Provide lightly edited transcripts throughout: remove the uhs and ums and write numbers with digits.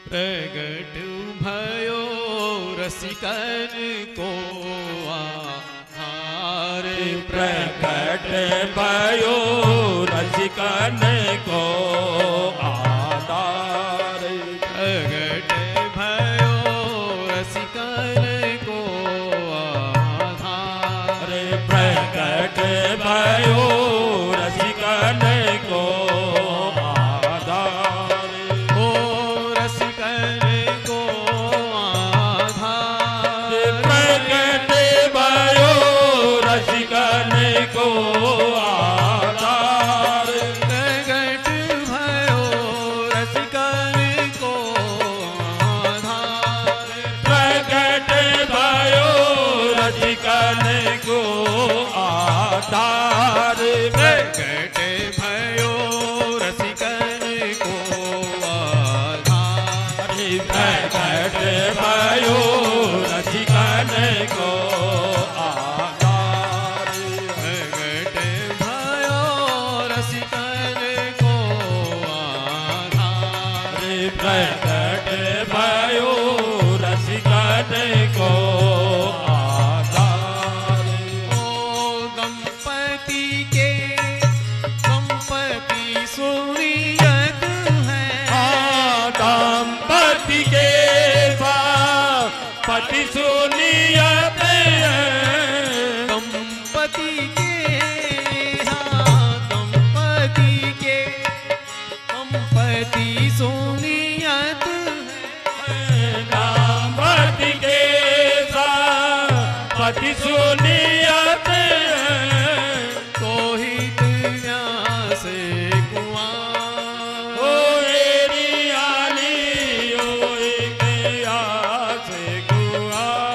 प्रगट भयो रसिकन को आधार। प्रगट भयो रसिकन को आधार। प्रगट भयो रसिकन को आधार। प्रगट भयो रसिकन को आधार। ओ रसिकन को आधार। प्रगट भयो रसिकन को आधार। प्रगट भयो रसिकन को आधार। प्रगट भयो रसिकन को आधार। प्रगट भयो रसिकन को आधार। प्रगट भयो रसिकन को आधार। प्रगट भयो रसिकन को आधार। प्रगट भयो रसिकन को आधार। ओ गणपति के गणपति सुनियत है। दंपति के पति सुनियत है। गणपति के गणपति के गणपति सुनियत है। दंपति के पति सुनियत है। कोहित व्यास कुआं। ओ एरियाली ओ एक आस गुआ।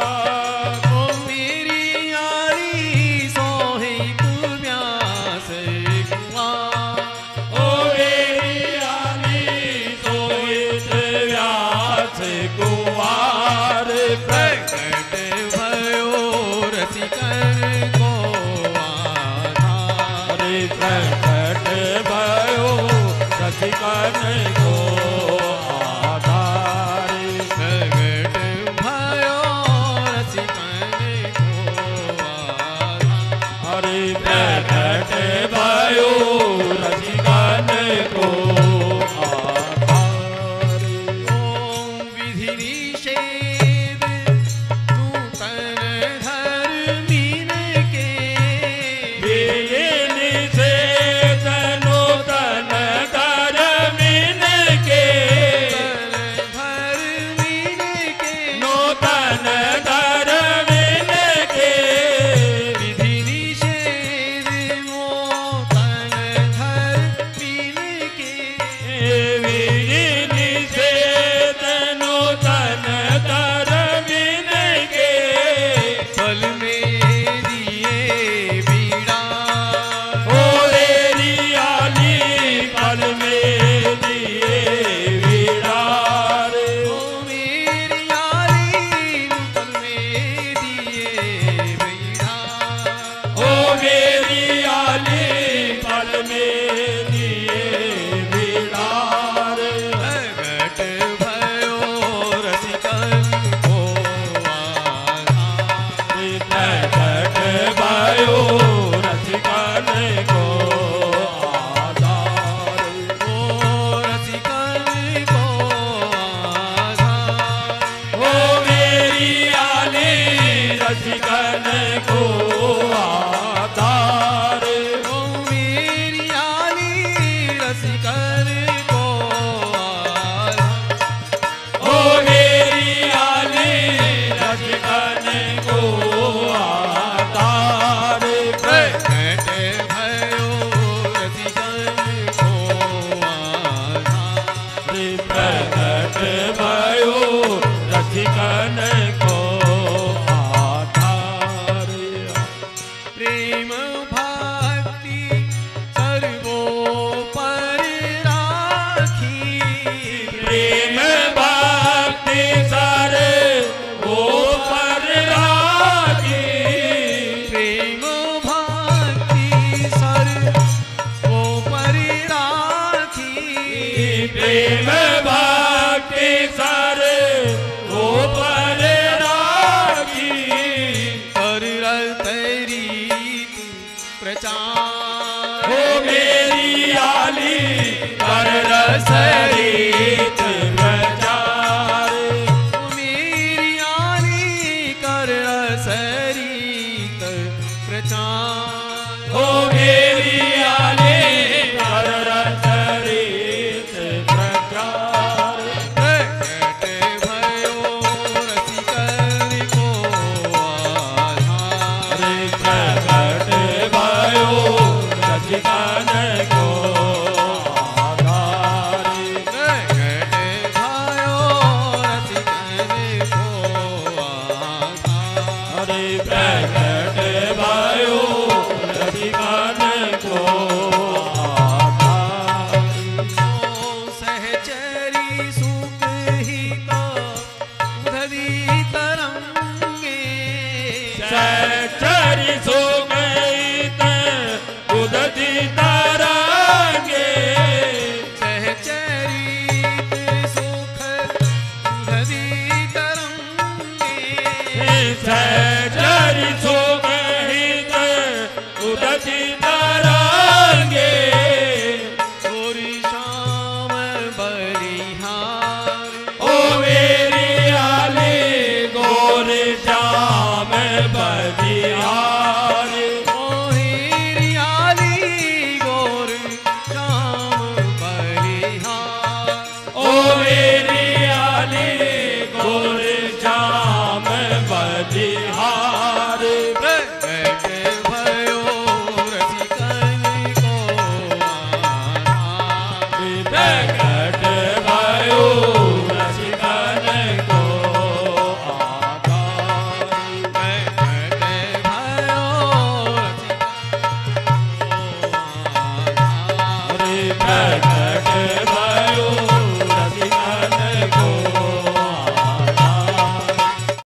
सर